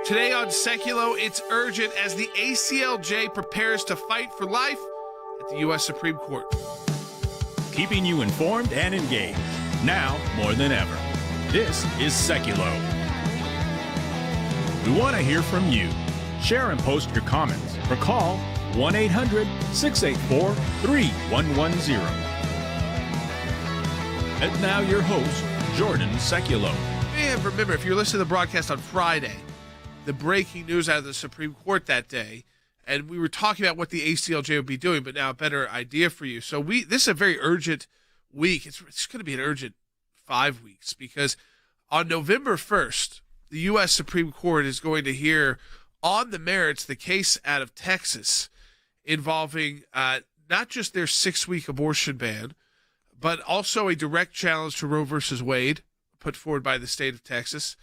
Today on Sekulow, it's urgent as the ACLJ prepares to fight for life at the U.S. Supreme Court. Keeping you informed and engaged, now more than ever. This is Sekulow. We want to hear from you. Share and post your comments or call 1-800-684-3110. And now your host, Jordan Sekulow. And remember, if you're listening to the broadcast on Friday, the breaking news out of the Supreme Court that day, and we were talking about what the ACLJ would be doing, but now a better idea for you. So this is a very urgent week. It's going to be an urgent 5 weeks because on November 1st, the U.S. Supreme Court is going to hear on the merits the case out of Texas involving not just their 6-week abortion ban, but also a direct challenge to Roe versus Wade put forward by the state of Texas.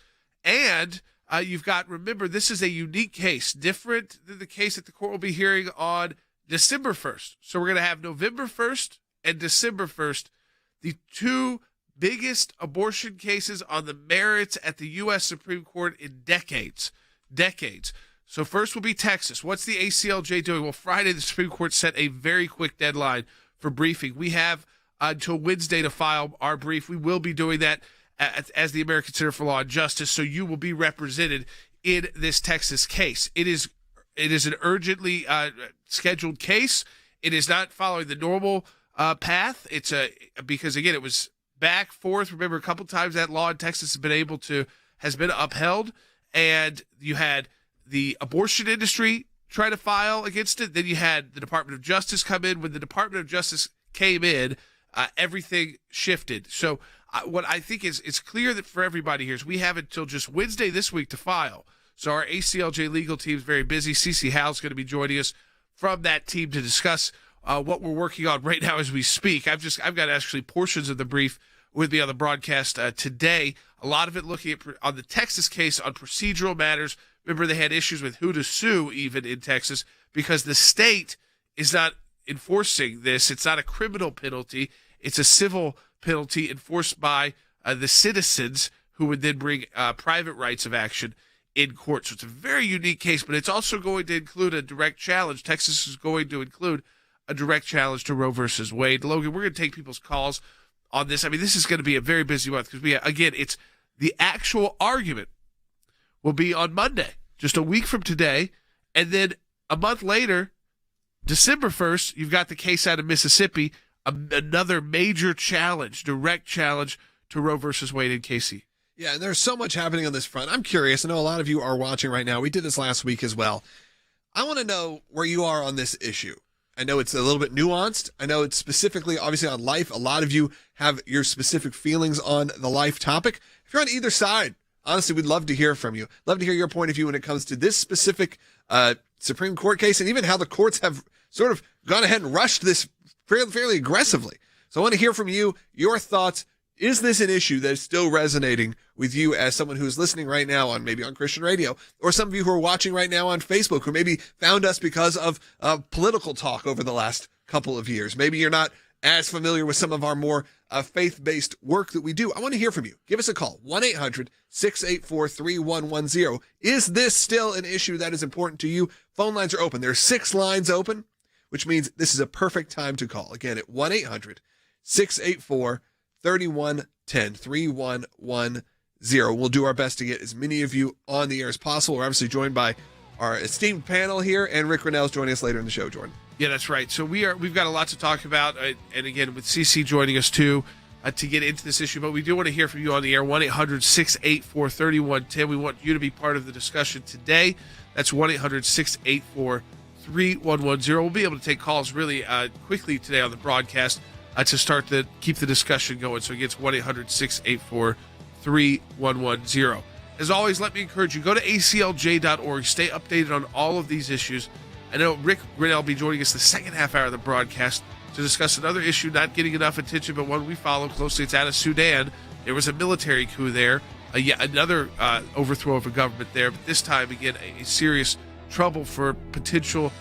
And you've got, remember, this is a unique case, different than the case that the court will be hearing on December 1st. So we're going to have November 1st and December 1st, the two biggest abortion cases on the merits at the U.S. Supreme Court in decades. So first will be Texas. What's the ACLJ doing? Well, Friday, the Supreme Court set a very quick deadline for briefing. We have until Wednesday to file our brief. We will be doing that as the American Center for Law and Justice, so you will be represented in this Texas case. It is an urgently scheduled case. It is not following the normal path. Because again, it was back forth. Remember, a couple times that law in Texas has been upheld, and you had the abortion industry try to file against it. Then you had the Department of Justice come in. When the Department of Justice came in, everything shifted. So what I think is it's clear that for everybody here is we have until just Wednesday this week to file. So our ACLJ legal team is very busy. Cece Howell's going to be joining us from that team to discuss what we're working on right now as we speak. I've got actually portions of the brief with me on the broadcast today. A lot of it looking at on the Texas case on procedural matters. Remember, they had issues with who to sue even in Texas because the state is not enforcing this. It's not a criminal penalty. It's a civil penalty enforced by the citizens who would then bring private rights of action in court. So it's a very unique case, but it's also going to include a direct challenge. Texas is going to include a direct challenge to Roe versus Wade. Logan, we're going to take people's calls on this. I mean, this is going to be a very busy month because it's the actual argument will be on Monday, just a week from today. And then a month later, December 1st, you've got the case out of Mississippi, another major challenge, direct challenge to Roe versus Wade in KC. Yeah, and there's so much happening on this front. I'm curious. I know a lot of you are watching right now. We did this last week as well. I want to know where you are on this issue. I know it's a little bit nuanced. I know it's specifically, obviously, on life. A lot of you have your specific feelings on the life topic. If you're on either side, honestly, we'd love to hear from you. Love to hear your point of view when it comes to this specific Supreme Court case and even how the courts have sort of gone ahead and rushed this fairly aggressively. So I want to hear from you, your thoughts. Is this an issue that is still resonating with you as someone who's listening right now on maybe on Christian radio, or some of you who are watching right now on Facebook who maybe found us because of political talk over the last couple of years? Maybe you're not as familiar with some of our more faith-based work that we do. I want to hear from you. Give us a call, 1-800-684-3110. Is this still an issue that is important to you? Phone lines are open. There are 6 lines open, which means this is a perfect time to call. Again, at 1-800-684-3110, 3110. We'll do our best to get as many of you on the air as possible. We're obviously joined by our esteemed panel here, and Rick Grenell is joining us later in the show, Jordan. Yeah, that's right. So we've got a lot to talk about, and again, with CC joining us too, to get into this issue, but we do want to hear from you on the air, 1-800-684-3110. We want you to be part of the discussion today. That's 1-800-684-3110. We'll be able to take calls really quickly today on the broadcast to start to keep the discussion going. So again, it's 1-800-684-3110. As always, let me encourage you, go to aclj.org. Stay updated on all of these issues. I know Rick Grenell will be joining us the second half hour of the broadcast to discuss another issue not getting enough attention, but one we follow closely. It's out of Sudan. There was a military coup there, yet another overthrow of a government there, but this time, again, a serious trouble for potential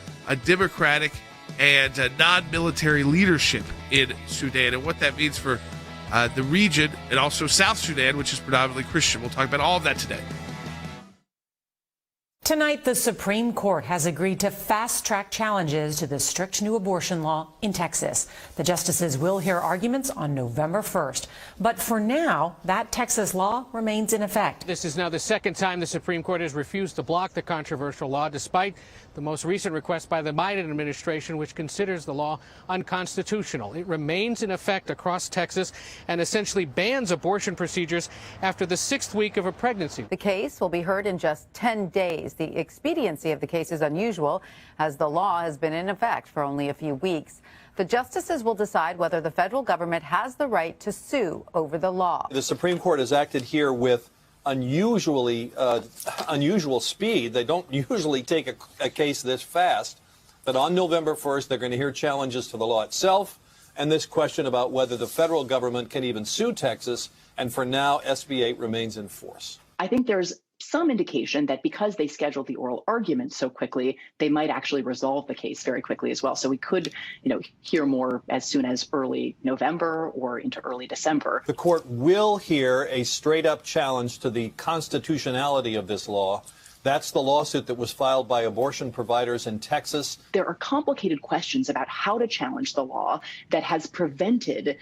democratic and non-military leadership in Sudan and what that means for the region and also South Sudan, which is predominantly Christian. We'll talk about all of that today. Tonight, the Supreme Court has agreed to fast-track challenges to the strict new abortion law in Texas. The justices will hear arguments on November 1st. But for now, that Texas law remains in effect. This is now the second time the Supreme Court has refused to block the controversial law, despite the most recent request by the Biden administration, which considers the law unconstitutional. It remains in effect across Texas and essentially bans abortion procedures after the 6th week of a pregnancy. The case will be heard in just 10 days. The expediency of the case is unusual, as the law has been in effect for only a few weeks. The justices will decide whether the federal government has the right to sue over the law. The Supreme Court has acted here with unusual speed. They don't usually take a case this fast. But on November 1st, they're going to hear challenges to the law itself and this question about whether the federal government can even sue Texas. And for now, SB 8 remains in force. I think there's some indication that because they scheduled the oral argument so quickly, they might actually resolve the case very quickly as well. So we could, hear more as soon as early November or into early December. The court will hear a straight-up challenge to the constitutionality of this law. That's the lawsuit that was filed by abortion providers in Texas. There are complicated questions about how to challenge the law that has prevented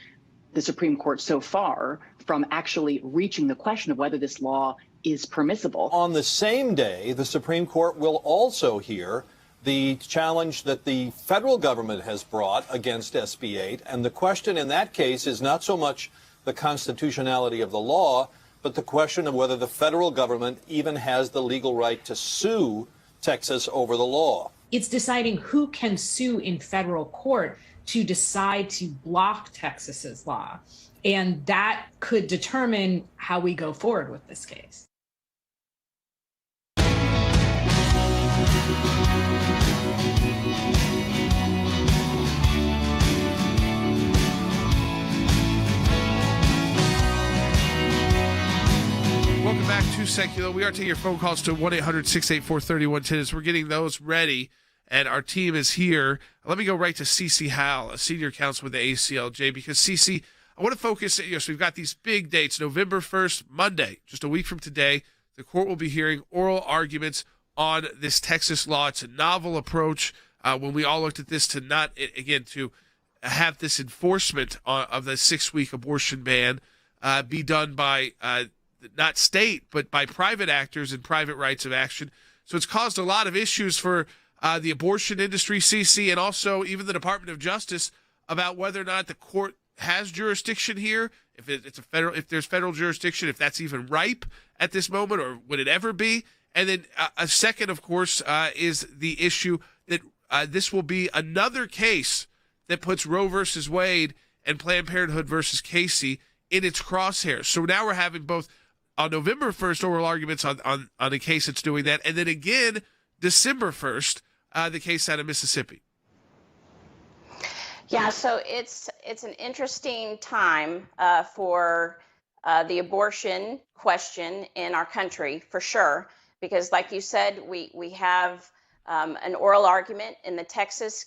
the Supreme Court so far from actually reaching the question of whether this law is permissible. On the same day, the Supreme Court will also hear the challenge that the federal government has brought against SB 8. And the question in that case is not so much the constitutionality of the law, but the question of whether the federal government even has the legal right to sue Texas over the law. It's deciding who can sue in federal court to decide to block Texas's law. And that could determine how we go forward with this case. Welcome back to Sekulow. We are taking your phone calls to 1-800-684-3110 as we're getting those ready, and our team is here. Let me go right to Cece Howell, a senior counsel with the ACLJ, because Cece, I want to focus, so we've got these big dates, November 1st, Monday, just a week from today. The court will be hearing oral arguments on this Texas law. It's a novel approach when we all looked at this to not, again, to have this enforcement of the 6-week abortion ban be done by not state, but by private actors and private rights of action. So it's caused a lot of issues for the abortion industry, CC, and also even the Department of Justice about whether or not the court has jurisdiction here, if there's federal jurisdiction, if that's even ripe at this moment, or would it ever be? And then a second, of course, is the issue that this will be another case that puts Roe versus Wade and Planned Parenthood versus Casey in its crosshairs. So now we're having both on November 1st oral arguments on a case that's doing that, and then again December 1st, the case out of Mississippi. Yeah, so it's an interesting time for the abortion question in our country, for sure, because like you said, we have an oral argument in the Texas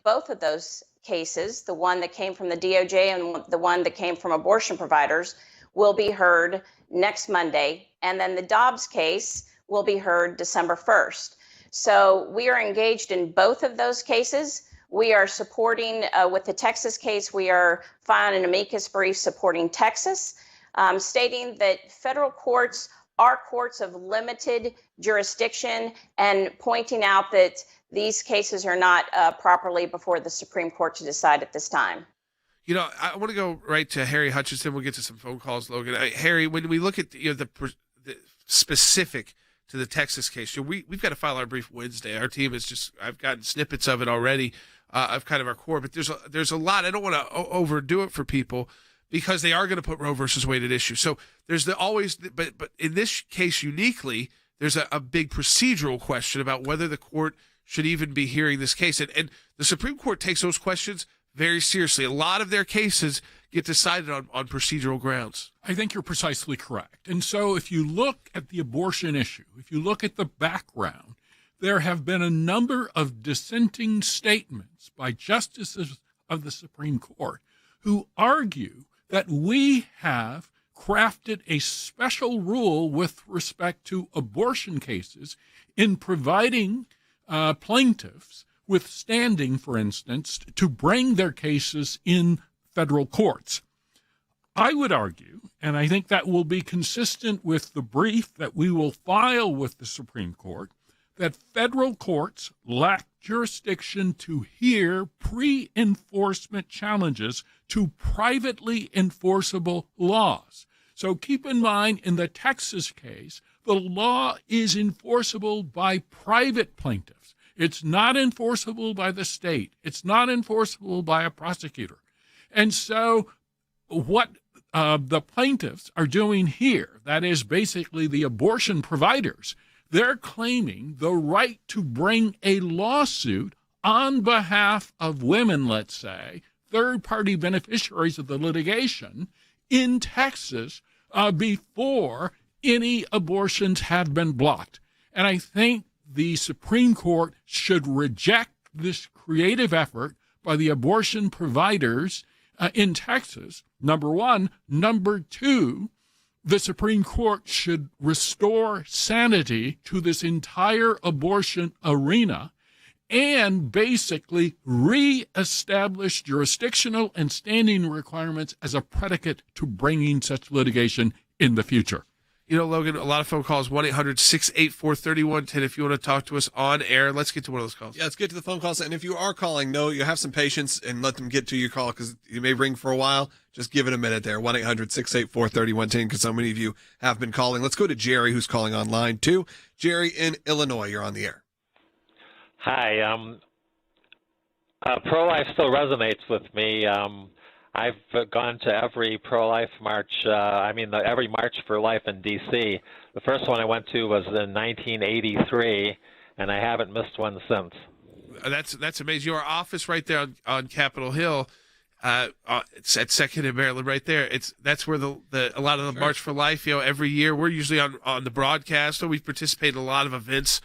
both of those cases, the one that came from the DOJ and the one that came from abortion providers, will be heard next Monday. And then the Dobbs case will be heard December 1st. So we are engaged in both of those cases. We are supporting, with the Texas case, we are filing an amicus brief supporting Texas, stating that federal courts are courts of limited jurisdiction and pointing out that these cases are not properly before the Supreme Court to decide at this time. I want to go right to Harry Hutchinson. We'll get to some phone calls, Logan. Harry, when we look at the specific to the Texas case, we've got to file our brief Wednesday. Our team is I've gotten snippets of it already, of kind of our core, but there's a lot. I don't want to overdo it for people because they are going to put Roe versus Wade at issue. So there's but in this case uniquely, there's a big procedural question about whether the court should even be hearing this case. And the Supreme Court takes those questions very seriously. A lot of their cases get decided on procedural grounds. I think you're precisely correct. And so if you look at the abortion issue, if you look at the background, there have been a number of dissenting statements by justices of the Supreme Court who argue that we have crafted a special rule with respect to abortion cases in providing plaintiffs with standing, for instance, to bring their cases in federal courts. I would argue, and I think that will be consistent with the brief that we will file with the Supreme Court, that federal courts lack jurisdiction to hear pre-enforcement challenges to privately enforceable laws. So keep in mind, in the Texas case, the law is enforceable by private plaintiffs. It's not enforceable by the state. It's not enforceable by a prosecutor. And so what the plaintiffs are doing here, that is basically the abortion providers, they're claiming the right to bring a lawsuit on behalf of women, let's say, third-party beneficiaries of the litigation in Texas before any abortions had been blocked. And I think the Supreme Court should reject this creative effort by the abortion providers in Texas, number one. Number two, the Supreme Court should restore sanity to this entire abortion arena and basically reestablish jurisdictional and standing requirements as a predicate to bringing such litigation in the future. You know, Logan, a lot of phone calls, 1-800-684-3110 if you want to talk to us on air. Let's get to one of those calls. Yeah, let's get to the phone calls. And if you are calling, you have some patience and let them get to your call because you may ring for a while. Just give it a minute there, 1-800-684-3110, because so many of you have been calling. Let's go to Jerry, who's calling on line 2. Jerry in Illinois, you're on the air. Hi. Pro-life still resonates with me. I've gone to every pro-life march, every March for Life in D.C. The first one I went to was in 1983, and I haven't missed one since. That's amazing. Your office right there on Capitol Hill, it's at 2nd and Maryland right there. That's where a lot of the March for Life, every year. We're usually on the broadcast, so we participate in a lot of events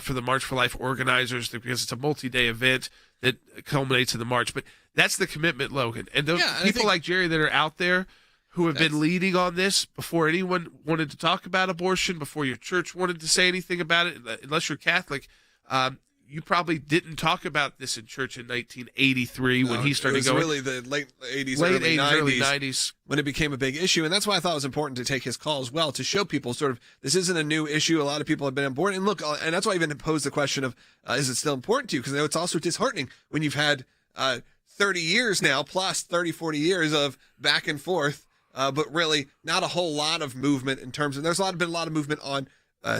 for the March for Life organizers because it's a multi-day event that culminates in the march. But that's the commitment, Logan. And those people like Jerry that are out there who have been leading on this before anyone wanted to talk about abortion, before your church wanted to say anything about it, unless you're Catholic, you probably didn't talk about this in church in 1983 when he started going. It was really the late 80s, early 90s when it became a big issue. And that's why I thought it was important to take his call as well, to show people sort of this isn't a new issue. A lot of people have been on board. And look, and that's why I even posed the question of, is it still important to you? Because I know it's also disheartening when you've had 30 years now, plus 30, 40 years of back and forth, but really not a whole lot of movement in terms of, there's been a lot of movement on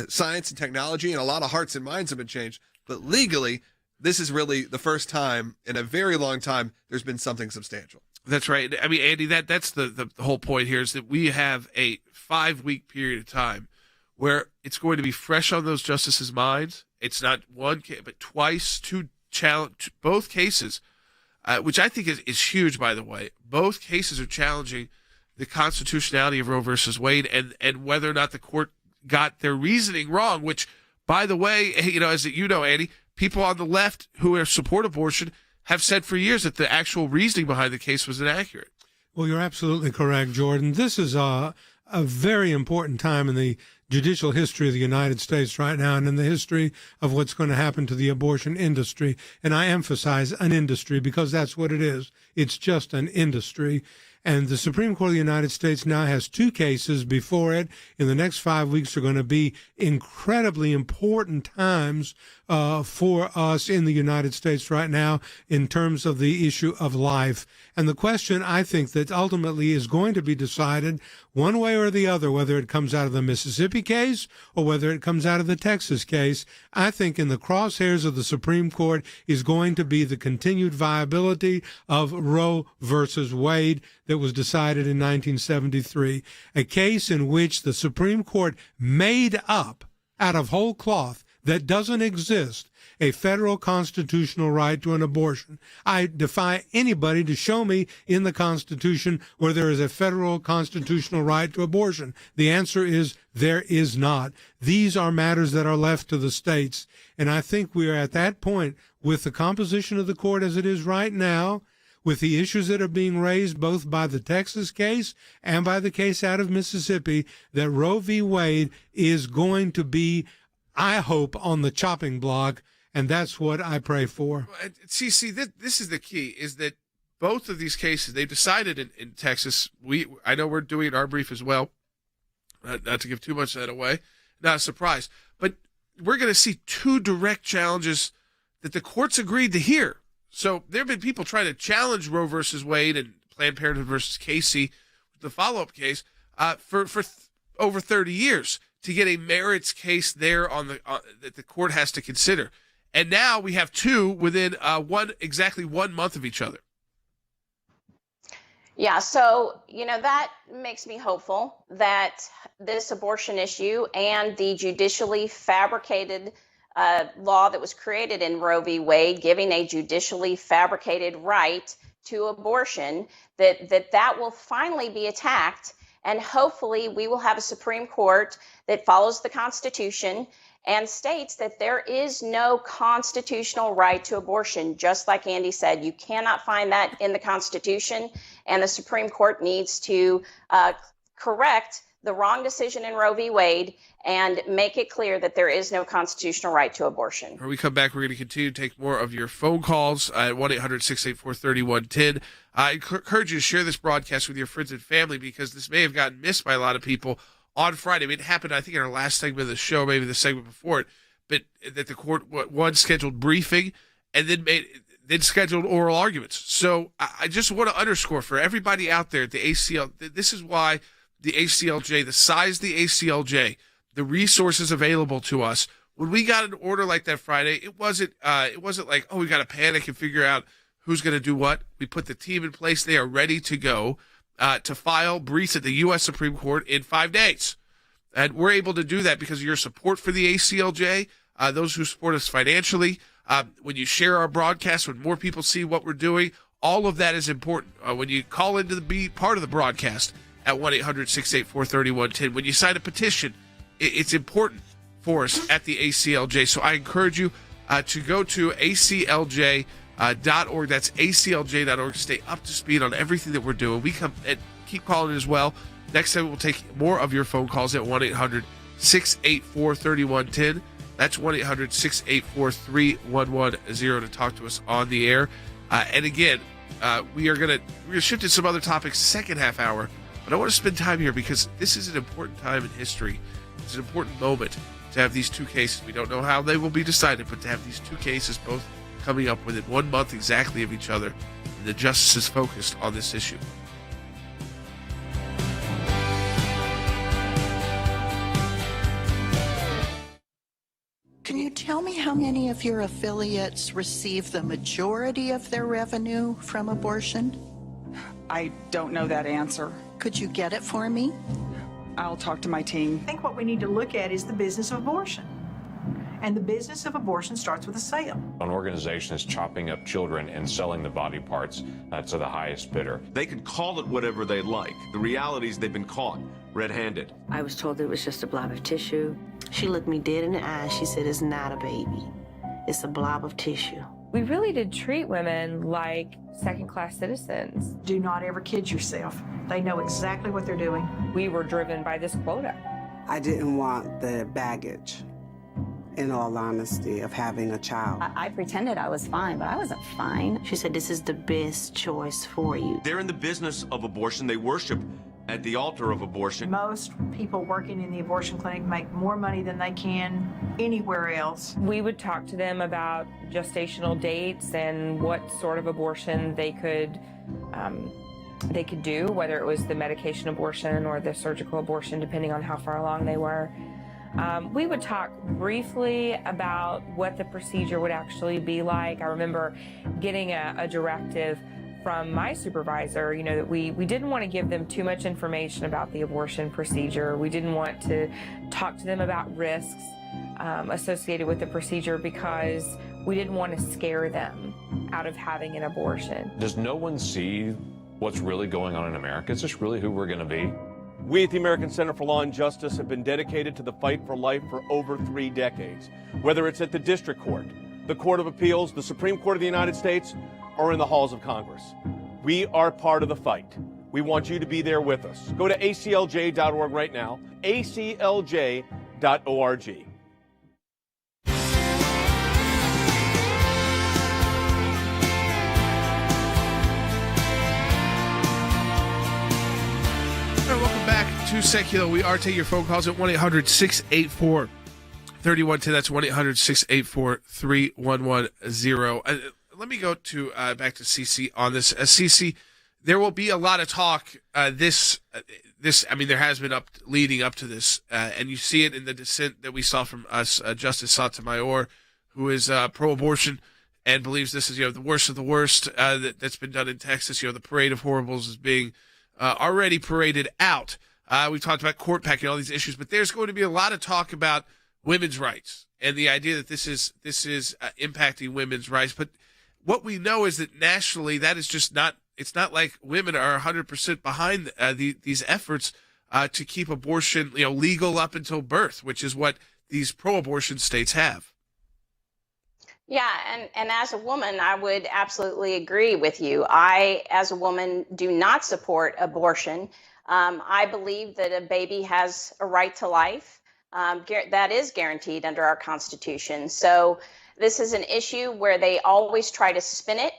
science and technology, and a lot of hearts and minds have been changed. But legally, this is really the first time in a very long time there's been something substantial. That's right. I mean, Andy, that's the whole point here is that we have a 5-week period of time where it's going to be fresh on those justices' minds. It's not one case, but twice, two challenge, both cases, which I think is huge, by the way. Both cases are challenging the constitutionality of Roe versus Wade and whether or not the court got their reasoning wrong, which, by the way, as you know, Andy, people on the left who support abortion have said for years that the actual reasoning behind the case was inaccurate. Well, you're absolutely correct, Jordan. This is a very important time in the judicial history of the United States right now and in the history of what's going to happen to the abortion industry. And I emphasize an industry because that's what it is. It's just an industry. And the Supreme Court of the United States now has 2 cases before it. In the next 5 weeks are going to be incredibly important times for us in the United States right now in terms of the issue of life. And the question, I think, that ultimately is going to be decided one way or the other, whether it comes out of the Mississippi case or whether it comes out of the Texas case, I think in the crosshairs of the Supreme Court is going to be the continued viability of Roe versus Wade that was decided in 1973, a case in which the Supreme Court made up out of whole cloth that doesn't exist a federal constitutional right to an abortion. I defy anybody to show me in the Constitution where there is a federal constitutional right to abortion. The answer is there is not. These are matters that are left to the states. And I think we are at that point with the composition of the court as it is right now, with the issues that are being raised both by the Texas case and by the case out of Mississippi, that Roe v. Wade is going to be, I hope, on the chopping block, and that's what I pray for. See, this is the key, is that both of these cases, they've decided in Texas, I know we're doing our brief as well, not to give too much of that away, not a surprise, but we're going to see two direct challenges that the courts agreed to hear. So there have been people trying to challenge Roe versus Wade and Planned Parenthood versus Casey, the follow-up case, for over 30 years to get a merits case there that the court has to consider. And now we have two within exactly 1 month of each other. Yeah, so, that makes me hopeful that this abortion issue and the judicially fabricated law that was created in Roe v. Wade, giving a judicially fabricated right to abortion, that will finally be attacked. And hopefully we will have a Supreme Court that follows the Constitution and states that there is no constitutional right to abortion. Just like Andy said, you cannot find that in the Constitution, and the Supreme Court needs to correct the wrong decision in Roe v. Wade and make it clear that there is no constitutional right to abortion. When we come back, we're going to continue to take more of your phone calls at 1-800-684-3110. I encourage you to share this broadcast with your friends and family, because this may have gotten missed by a lot of people on Friday. I mean, it happened, I think, in our last segment of the show, maybe the segment before it, but that the court, scheduled briefing and then scheduled oral arguments. So I just want to underscore for everybody out there at the ACL, this is why the ACLJ, the size of the ACLJ, the resources available to us. When we got an order like that Friday, it wasn't like, oh, we got to panic and figure out who's going to do what. We put the team in place. They are ready to go to file briefs at the U.S. Supreme Court in 5 days. And we're able to do that because of your support for the ACLJ, those who support us financially. When you share our broadcast, when more people see what we're doing, all of that is important. When you call into be part of the broadcast at 1-800-684-3110, when you sign a petition, it's important for us at the ACLJ. So I encourage you to go to ACLJ.org. That's ACLJ.org. Stay up to speed on everything that we're doing. We come and keep calling as well. Next time we'll take more of your phone calls at 1-800-684-3110. That's 1-800-684-3110 to talk to us on the air. And again, we're gonna shift to some other topics second half hour. But I want to spend time here because this is an important time in history. It's an important moment to have these two cases. We don't know how they will be decided, but to have these two cases both coming up within 1 month exactly of each other, and the justices focused on this issue. Can you tell me how many of your affiliates receive the majority of their revenue from abortion? I don't know that answer. Could you get it for me? I'll talk to my team. I think what we need to look at is the business of abortion. And the business of abortion starts with a sale. An organization is chopping up children and selling the body parts to the highest bidder. They can call it whatever they like. The reality is they've been caught red-handed. I was told it was just a blob of tissue. She looked me dead in the eye. She said, it's not a baby. It's a blob of tissue. We really did treat women like second-class citizens. Do not ever kid yourself. They know exactly what they're doing. We were driven by this quota. I didn't want the baggage, in all honesty, of having a child. I pretended I was fine, but I wasn't fine. She said, this is the best choice for you. They're in the business of abortion. They worship at the altar of abortion. Most people working in the abortion clinic make more money than they can anywhere else. We would talk to them about gestational dates and what sort of abortion they could do, whether it was the medication abortion or the surgical abortion, depending on how far along they were. We would talk briefly about what the procedure would actually be like. I remember getting a directive from my supervisor, that we didn't want to give them too much information about the abortion procedure. We didn't want to talk to them about risks associated with the procedure because we didn't want to scare them out of having an abortion. Does no one see what's really going on in America? Is this really who we're going to be? We at the American Center for Law and Justice have been dedicated to the fight for life for over 3 decades. Whether it's at the District Court, the Court of Appeals, the Supreme Court of the United States, or in the halls of Congress. We are part of the fight. We want you to be there with us. Go to aclj.org right now, aclj.org. Welcome back to Sekulow. We are taking your phone calls at 1-800-684-3110. That's 1-800-684-3110. Let me go to back to CC on this. CC, there will be a lot of talk. This. I mean, there has been leading up to this, and you see it in the dissent that we saw from us, Justice Sotomayor, who is pro-abortion and believes this is the worst of the worst that's been done in Texas. The parade of horribles is being already paraded out. We talked about court packing, all these issues, but there's going to be a lot of talk about women's rights and the idea that this is impacting women's rights. But what we know is that nationally, that is just not. It's not like women are 100% behind these efforts to keep abortion, legal up until birth, which is what these pro-abortion states have. Yeah, and as a woman, I would absolutely agree with you. I, as a woman, do not support abortion. I believe that a baby has a right to life that is guaranteed under our Constitution. So this is an issue where they always try to spin it.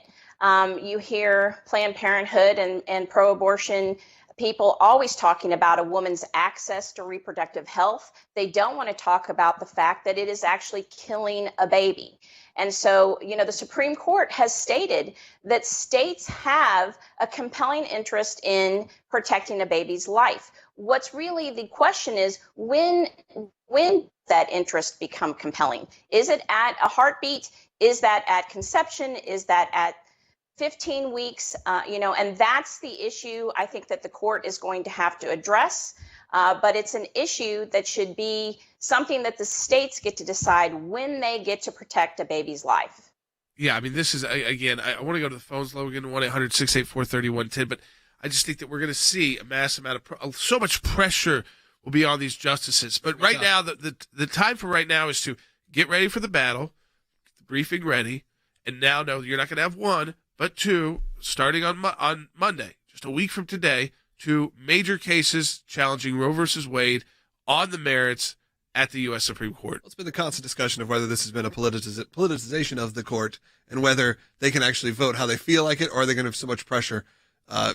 You hear Planned Parenthood and pro-abortion people always talking about a woman's access to reproductive health. They don't want to talk about the fact that it is actually killing a baby. And so, the Supreme Court has stated that states have a compelling interest in protecting a baby's life. What's really the question is when that interest become compelling? Is it at a heartbeat? Is that at conception? Is that at 15 weeks? And that's the issue I think that the court is going to have to address. But it's an issue that should be something that the states get to decide when they get to protect a baby's life. Yeah, I mean, this is, again, I want to go to the phones, Logan, 1-800-684-3110, but I just think that we're going to see a mass amount of, so much pressure will be on these justices. But right now, the time for right now is to get ready for the battle, get the briefing ready, and now, no, you're not going to have one, but two, starting on Monday, just a week from today, two major cases challenging Roe versus Wade on the merits at the U.S. Supreme Court. It's been the constant discussion of whether this has been a politicization of the court and whether they can actually vote how they feel like it, or are they going to have so much pressure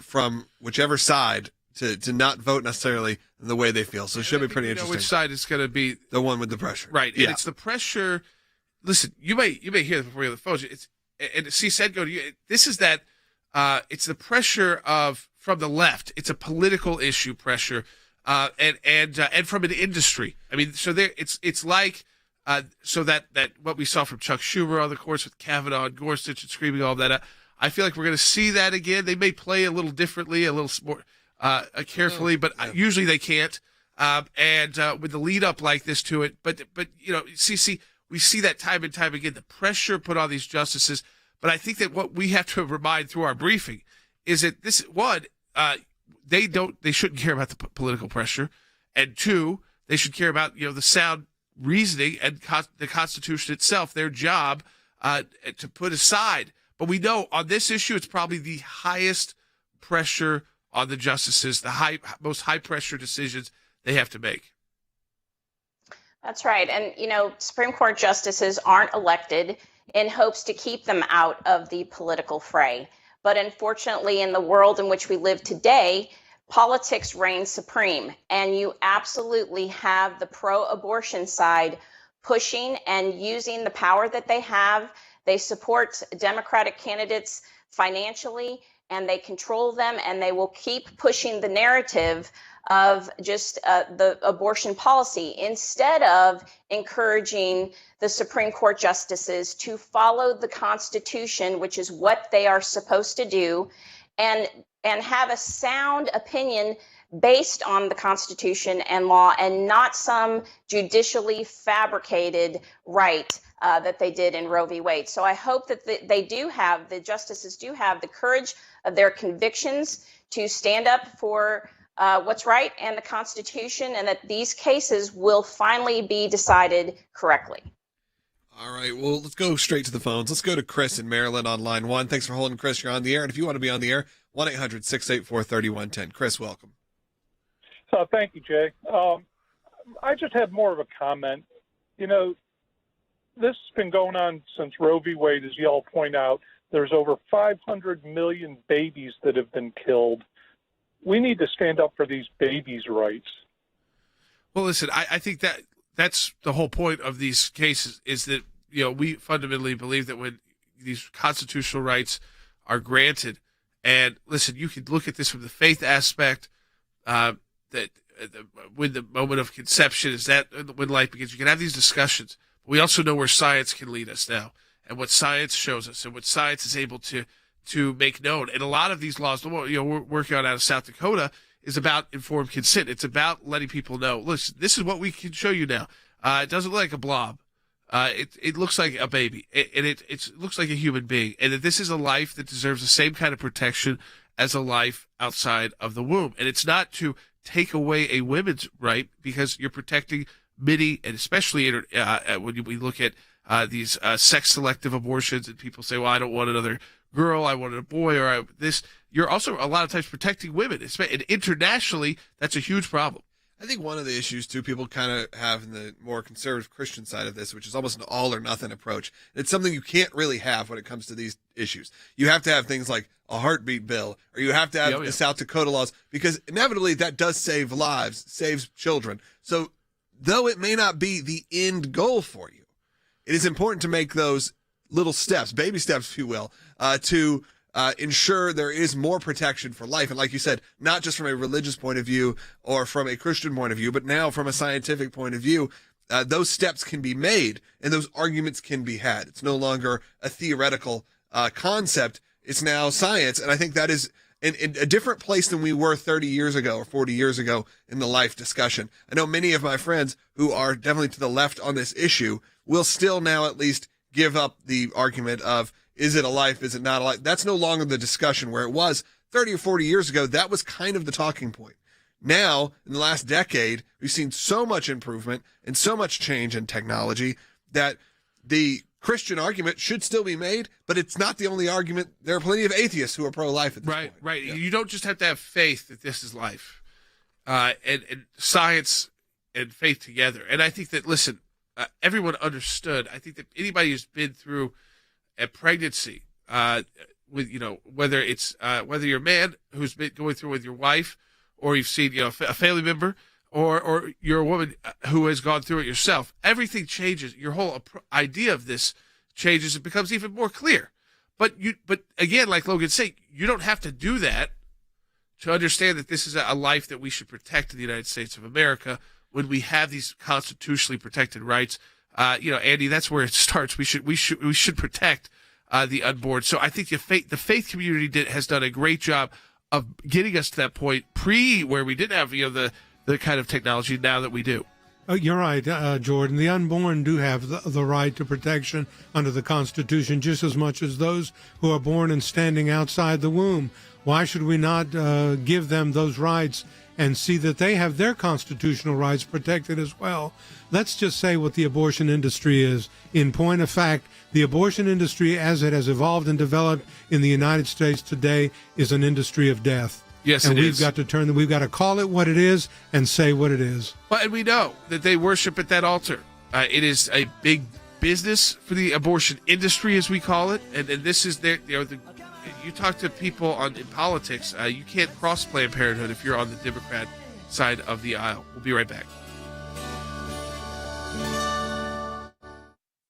from whichever side to not vote necessarily the way they feel. So it should be pretty interesting. Which side is going to be the one with the pressure. Right. Yeah. And it's the pressure. Listen, you may hear this before you on the phone. And C said, go to you. This is that it's the pressure from the left. It's a political issue pressure. And from an industry. I mean, so there it's like so that what we saw from Chuck Schumer on the course with Kavanaugh and Gorsuch and screaming all that. I feel like we're going to see that again. They may play a little differently, a little more carefully, but usually they can't. And with the lead up like this to it, but CC, we see that time and time again. The pressure put on these justices. But I think that what we have to remind through our briefing is that this one. They shouldn't care about the political pressure, and two, they should care about the sound reasoning and the Constitution itself. Their job to put aside. But we know on this issue, it's probably the highest pressure on the justices, the most high pressure decisions they have to make. That's right, and Supreme Court justices aren't elected in hopes to keep them out of the political fray. But unfortunately, in the world in which we live today, politics reigns supreme, and you absolutely have the pro-abortion side pushing and using the power that they have. They support Democratic candidates financially, and they control them, and they will keep pushing the narrative of just the abortion policy instead of encouraging the Supreme Court justices to follow the Constitution, which is what they are supposed to do, and have a sound opinion based on the Constitution and law, and not some judicially fabricated right that they did in Roe v. Wade. So I hope that the justices do have the courage of their convictions to stand up for what's right and the Constitution, and that these cases will finally be decided correctly. All right, well, let's go straight to the phones. Let's go to Chris in Maryland on line 1. Thanks for holding, Chris. You're on the air. And if you want to be on the air, 1-800-684-3110. Chris, welcome. Thank you, Jay. I just had more of a comment. You know, this has been going on since Roe v. Wade, as y'all point out. There's over 500 million babies that have been killed. We need to stand up for these babies' rights. Well, listen, I think that's the whole point of these cases is that, you know, we fundamentally believe that when these constitutional rights are granted, and listen, you can look at this from the faith aspect, that when the moment of conception is that when life begins. You can have these discussions. But we also know where science can lead us now, and what science shows us, and what science is able to make known. And a lot of these laws, you know, we're working on out of South Dakota, is about informed consent. It's about letting people know, listen, this is what we can show you now. It doesn't look like a blob. It looks like a baby, and it looks like a human being, and that this is a life that deserves the same kind of protection as a life outside of the womb. And it's not to take away a women's right, because you're protecting many, and especially when we look at these sex-selective abortions, and people say, well, I don't want another girl, I wanted a boy, or this. You're also a lot of times protecting women, and internationally, that's a huge problem. I think one of the issues, too, people kind of have in the more conservative Christian side of this, which is almost an all-or-nothing approach. It's something you can't really have when it comes to these issues. You have to have things like a heartbeat bill, or you have to have the South Dakota laws, because inevitably that does save lives, saves children. So though it may not be the end goal for you, it is important to make those little steps, baby steps, if you will, to ensure there is more protection for life. And like you said, not just from a religious point of view or from a Christian point of view, but now from a scientific point of view, those steps can be made and those arguments can be had. It's no longer a theoretical concept. It's now science. And I think that is in a different place than we were 30 years ago or 40 years ago in the life discussion. I know many of my friends who are definitely to the left on this issue will still now at least give up the argument of, is it a life? Is it not a life? That's no longer the discussion where it was 30 or 40 years ago. That was kind of the talking point. Now, in the last decade, we've seen so much improvement and so much change in technology that the Christian argument should still be made, but it's not the only argument. There are plenty of atheists who are pro-life at this point. Right. Yeah. You don't just have to have faith that this is life, and science and faith together. And I think that, listen, everyone understood. I think that anybody who's been through a pregnancy, with, you know, whether it's whether you're a man who's been going through with your wife, or you've seen, you know, a family member, or you're a woman who has gone through it yourself, everything changes. Your whole idea of this changes. It becomes even more clear. But again, like Logan said, you don't have to do that to understand that this is a life that we should protect in the United States of America when we have these constitutionally protected rights. You know, Andy, that's where it starts. We should protect the unborn. So I think the faith community has done a great job of getting us to that point where we didn't have, you know, the kind of technology now that we do. You're right, Jordan. The unborn do have the right to protection under the Constitution just as much as those who are born and standing outside the womb. Why should we not give them those rights and see that they have their constitutional rights protected as well? Let's just say what the abortion industry is. In point of fact, the abortion industry, as it has evolved and developed in the United States today, is an industry of death. Yes, and it we've is. we've got to call it what it is and say what it is. Well, and we know that they worship at that altar. It is a big business for the abortion industry, as we call it, and this is their, you know, you talk to people in politics, you can't cross Planned Parenthood if you're on the Democrat side of the aisle. We'll be right back.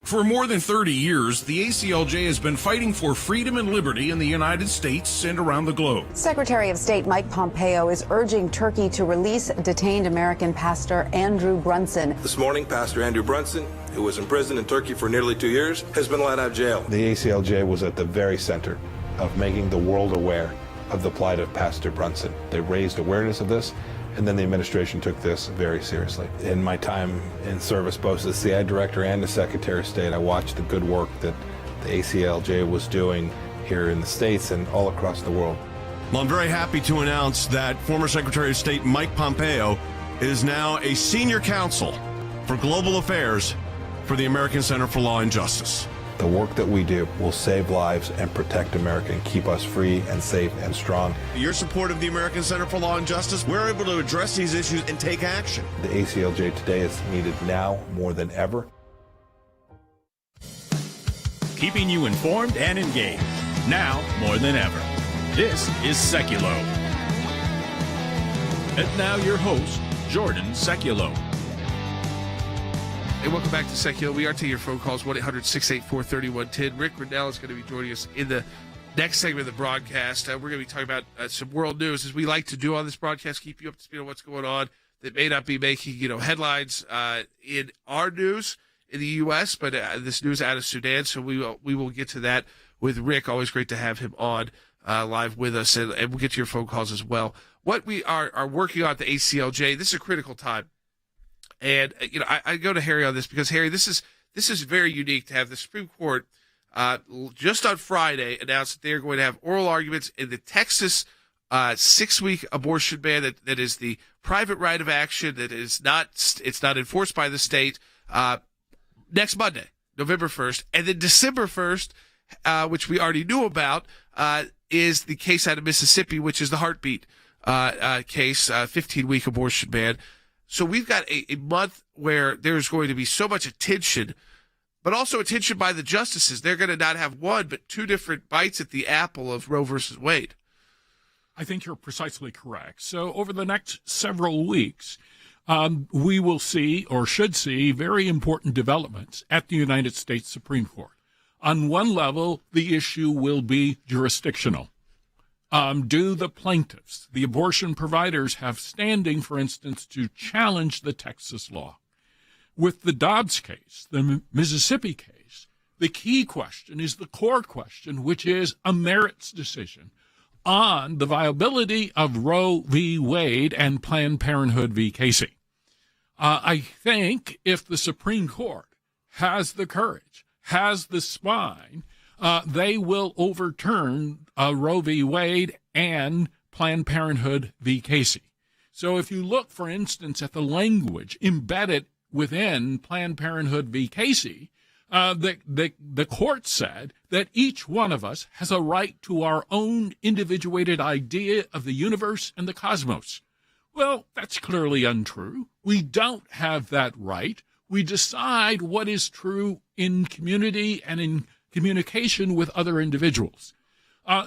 For more than 30 years, the ACLJ has been fighting for freedom and liberty in the United States and around the globe. Secretary of State Mike Pompeo is urging Turkey to release detained American pastor Andrew Brunson. This morning, Pastor Andrew Brunson, who was imprisoned in Turkey for nearly 2 years, has been let out of jail. The ACLJ was at the very center of making the world aware of the plight of Pastor Brunson. They raised awareness of this, and then the administration took this very seriously. In my time in service, both as the CI director and as Secretary of State, I watched the good work that the ACLJ was doing here in the States and all across the world. Well, I'm very happy to announce that former Secretary of State Mike Pompeo is now a senior counsel for global affairs for the American Center for Law and Justice. The work that we do will save lives and protect America and keep us free and safe and strong. Your support of the American Center for Law and Justice, we're able to address these issues and take action. The ACLJ today is needed now more than ever. Keeping you informed and engaged, now more than ever. This is Sekulow. And now your host, Jordan Sekulow. Hey, welcome back to Sekulow. We are taking your phone calls, 1-800-684-3110. Rick Grenell is going to be joining us in the next segment of the broadcast. We're going to be talking about some world news, as we like to do on this broadcast, keep you up to speed on what's going on that may not be making headlines in our news in the U.S., but this news out of Sudan. So we will get to that with Rick. Always great to have him on live with us, and we'll get to your phone calls as well. What we are working on at the ACLJ, this is a critical time. And, I go to Harry on this because, Harry, this is very unique to have the Supreme Court just on Friday announced that they are going to have oral arguments in the Texas 6-week abortion ban that is the private right of action that is it's not enforced by the state next Monday, November 1st. And then December 1st, which we already knew about, is the case out of Mississippi, which is the heartbeat case, 15-week abortion ban. So we've got a month where there's going to be so much attention, but also attention by the justices. They're going to not have one, but two different bites at the apple of Roe versus Wade. I think you're precisely correct. So over the next several weeks, we will see, or should see, very important developments at the United States Supreme Court. On one level, the issue will be jurisdictional. Do the plaintiffs, the abortion providers, have standing, for instance, to challenge the Texas law? With the Dobbs case, the Mississippi case, the key question is the core question, which is a merits decision on the viability of Roe v. Wade and Planned Parenthood v. Casey. I think if the Supreme Court has the courage, has the spine, they will overturn Roe v. Wade and Planned Parenthood v. Casey. So if you look, for instance, at the language embedded within Planned Parenthood v. Casey, the court said that each one of us has a right to our own individuated idea of the universe and the cosmos. Well, that's clearly untrue. We don't have that right. We decide what is true in community and in communication with other individuals.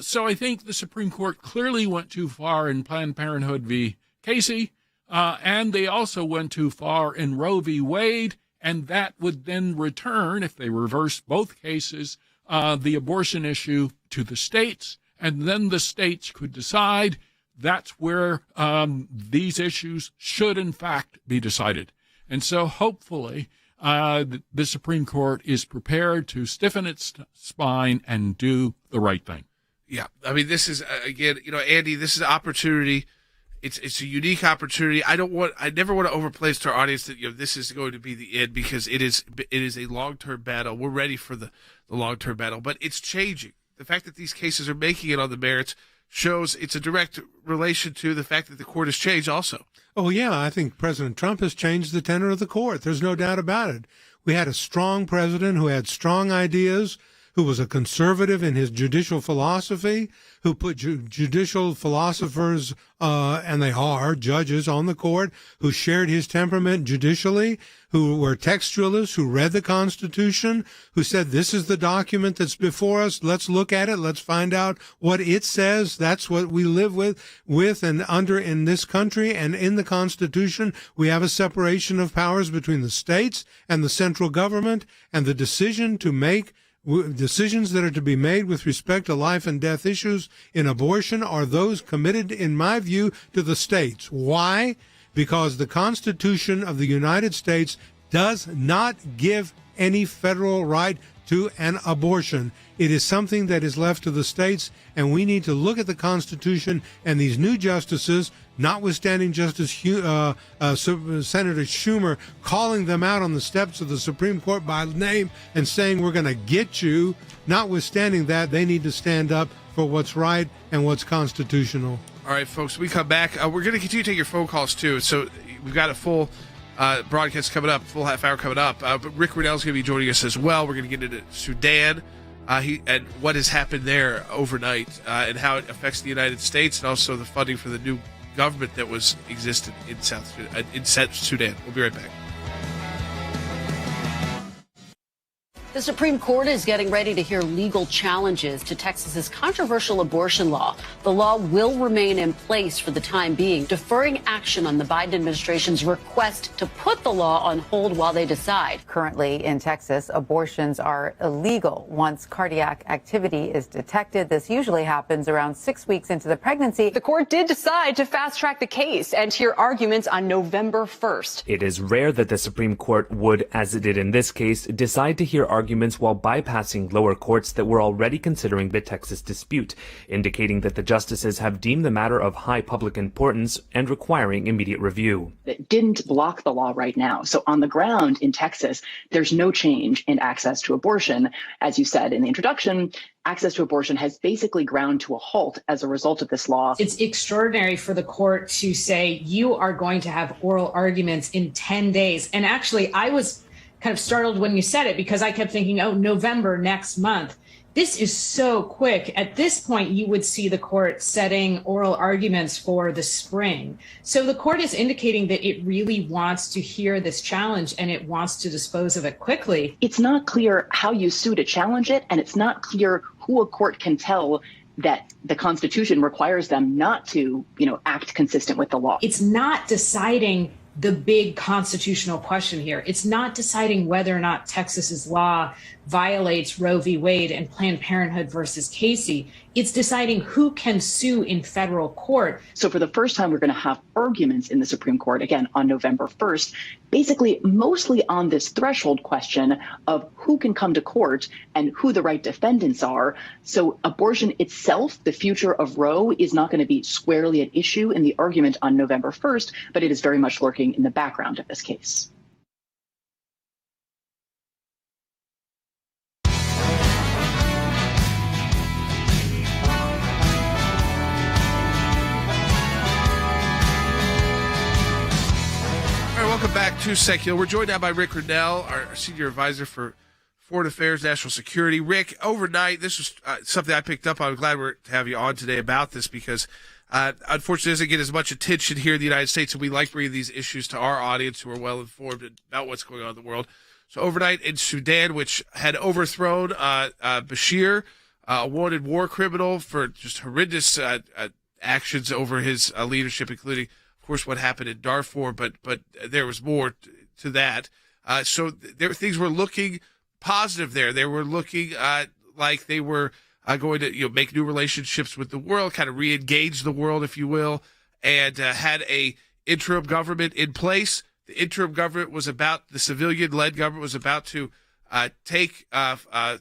So I think the Supreme Court clearly went too far in Planned Parenthood v. Casey, and they also went too far in Roe v. Wade, and that would then return, if they reverse both cases, the abortion issue to the states, and then the states could decide that's where these issues should, in fact, be decided. And so hopefully the Supreme Court is prepared to stiffen its spine and do the right thing. Yeah, I mean, this is, again, Andy, this is an opportunity. It's a unique opportunity. I never want to overplay this to our audience that this is going to be the end, because it is a long-term battle. We're ready for the long-term battle, but it's changing. The fact that these cases are making it on the merits shows it's a direct relation to the fact that the court has changed also. Oh, yeah, I think President Trump has changed the tenor of the court. There's no doubt about it. We had a strong president who had strong ideas, who was a conservative in his judicial philosophy, who put judicial philosophers, and they are judges on the court, who shared his temperament judicially, who were textualists, who read the Constitution, who said, this is the document that's before us. Let's look at it. Let's find out what it says. That's what we live with and under in this country. And in the Constitution, we have a separation of powers between the states and the central government, and the decision to make decisions that are to be made with respect to life and death issues in abortion are those committed, in my view, to the states. Why? Because the Constitution of the United States does not give any federal right to an abortion. It is something that is left to the states, and we need to look at the Constitution and these new justices, notwithstanding Senator Schumer calling them out on the steps of the Supreme Court by name and saying, we're going to get you. Notwithstanding that, they need to stand up for what's right and what's constitutional. All right, folks, we come back. We're going to continue to take your phone calls, too. So we've got a full broadcast coming up, full half hour coming up. But Rick Grenell is going to be joining us as well. We're going to get into Sudan and what has happened there overnight and how it affects the United States, and also the funding for the new government that was existed in South Sudan. We'll be right back. The Supreme Court is getting ready to hear legal challenges to Texas's controversial abortion law. The law will remain in place for the time being, deferring action on the Biden administration's request to put the law on hold while they decide. Currently in Texas, abortions are illegal once cardiac activity is detected. This usually happens around 6 weeks into the pregnancy. The court did decide to fast track the case and hear arguments on November 1st. It is rare that the Supreme Court would, as it did in this case, decide to hear arguments while bypassing lower courts that were already considering the Texas dispute, indicating that the justices have deemed the matter of high public importance and requiring immediate review. It didn't block the law right now. So on the ground in Texas, there's no change in access to abortion. As you said in the introduction, access to abortion has basically ground to a halt as a result of this law. It's extraordinary for the court to say you are going to have oral arguments in 10 days. And actually, I was kind of startled when you said it because I kept thinking, oh, November next month. This is so quick. At this point, you would see the court setting oral arguments for the spring. So the court is indicating that it really wants to hear this challenge and it wants to dispose of it quickly. It's not clear how you sue to challenge it, and it's not clear who a court can tell that the Constitution requires them not to, act consistent with the law. It's not deciding the big constitutional question here. It's not deciding whether or not Texas's law violates Roe v. Wade and Planned Parenthood versus Casey. It's deciding who can sue in federal court. So for the first time, we're going to have arguments in the Supreme Court, again, on November 1st, basically mostly on this threshold question of who can come to court and who the right defendants are. So abortion itself, the future of Roe, is not going to be squarely at issue in the argument on November 1st, but it is very much lurking in the background of this case. Welcome back to Sekulow. We're joined now by Rick Grenell, our Senior Advisor for Foreign Affairs, National Security. Rick, overnight, this was something I picked up on. I'm glad to have you on today about this because unfortunately it doesn't get as much attention here in the United States, and we like bringing these issues to our audience who are well informed about what's going on in the world. So overnight in Sudan, which had overthrown Bashir, a wanted war criminal for just horrendous actions over his leadership, including, of course, what happened in Darfur, but there was more to that. So things were looking positive there. They were looking like they were going to make new relationships with the world, kind of re-engage the world, if you will, and had a interim government in place. The interim government was the civilian-led government was about to take, I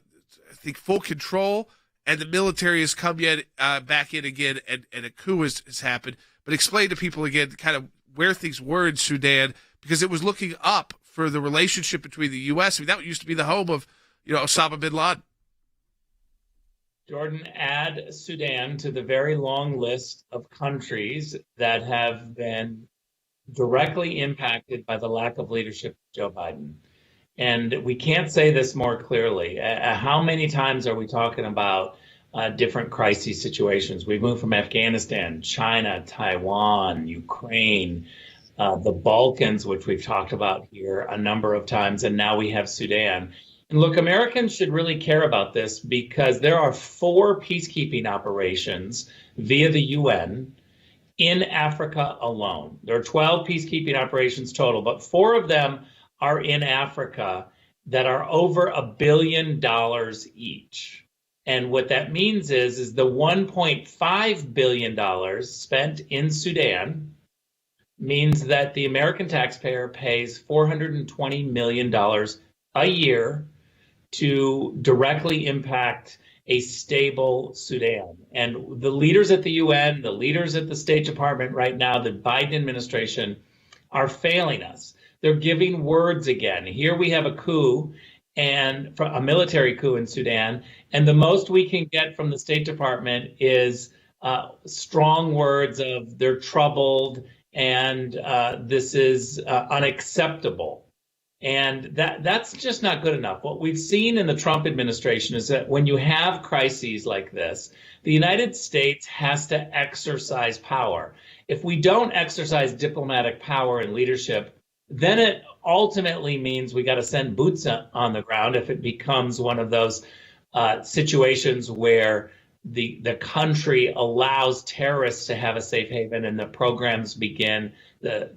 think, full control, and the military has come back in again, and a coup has happened. But explain to people again kind of where things were in Sudan, because it was looking up for the relationship between the U.S. I mean, that used to be the home of, Osama bin Laden. Jordan, add Sudan to the very long list of countries that have been directly impacted by the lack of leadership of Joe Biden. And we can't say this more clearly. How many times are we talking about different crisis situations? We moved from Afghanistan, China, Taiwan, Ukraine, the Balkans, which we've talked about here a number of times, and now we have Sudan. And look, Americans should really care about this because there are 4 peacekeeping operations via the UN in Africa alone. There are 12 peacekeeping operations total, but 4 of them are in Africa that are over $1 billion each. And what that means is the $1.5 billion spent in Sudan means that the American taxpayer pays $420 million a year to directly impact a stable Sudan. And the leaders at the UN, the leaders at the State Department right now, the Biden administration, are failing us. They're giving words again. Here we have a coup, and a military coup in Sudan, and the most we can get from the State Department is strong words of they're troubled and this is unacceptable. And that's just not good enough. What we've seen in the Trump administration is that when you have crises like this, the United States has to exercise power. If we don't exercise diplomatic power and leadership, then it ultimately means we got to send boots on the ground if it becomes one of those situations where the country allows terrorists to have a safe haven and the programs begin, the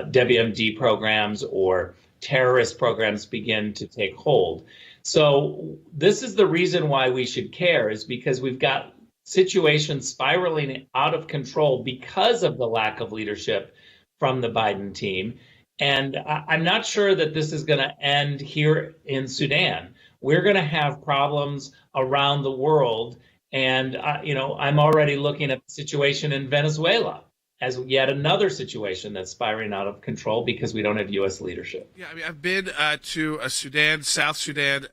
WMD programs or terrorist programs begin to take hold. So this is the reason why we should care, is because we've got situations spiraling out of control because of the lack of leadership from the Biden team. And I'm not sure that this is going to end here in Sudan. We're going to have problems around the world. And, I'm already looking at the situation in Venezuela as yet another situation that's spiraling out of control because we don't have U.S. leadership. Yeah, I mean, I've been to Sudan, South Sudan,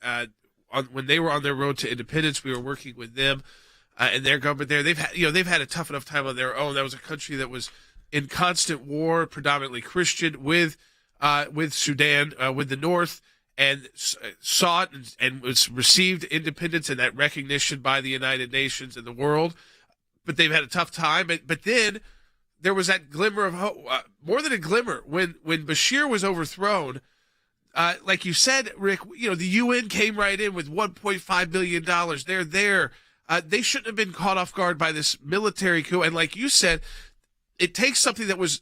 when they were on their road to independence. We were working with them and their government there. They've had a tough enough time on their own. That was a country that was in constant war, predominantly Christian, with Sudan, with the North, and sought and was received independence and that recognition by the United Nations and the world. But they've had a tough time. But then there was that glimmer of hope, more than a glimmer, when Bashir was overthrown. Like you said, Rick, the UN came right in with $1.5 billion. They're there. They shouldn't have been caught off guard by this military coup. And like you said, it takes something that was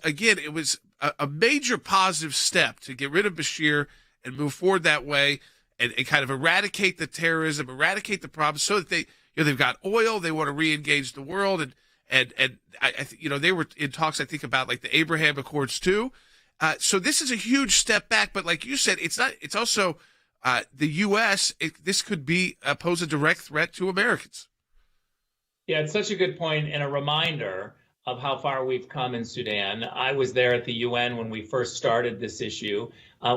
again, it was a major positive step to get rid of Bashir and move forward that way and kind of eradicate the terrorism, eradicate the problems, so that they've got oil, they want to re-engage the world, and I they were in talks, I think, about like the Abraham Accords too. So this is a huge step back, but like you said, it's not. It's also the U.S. This could pose a direct threat to Americans. Yeah, it's such a good point and a reminder of how far we've come in Sudan. I was there at the UN when we first started this issue.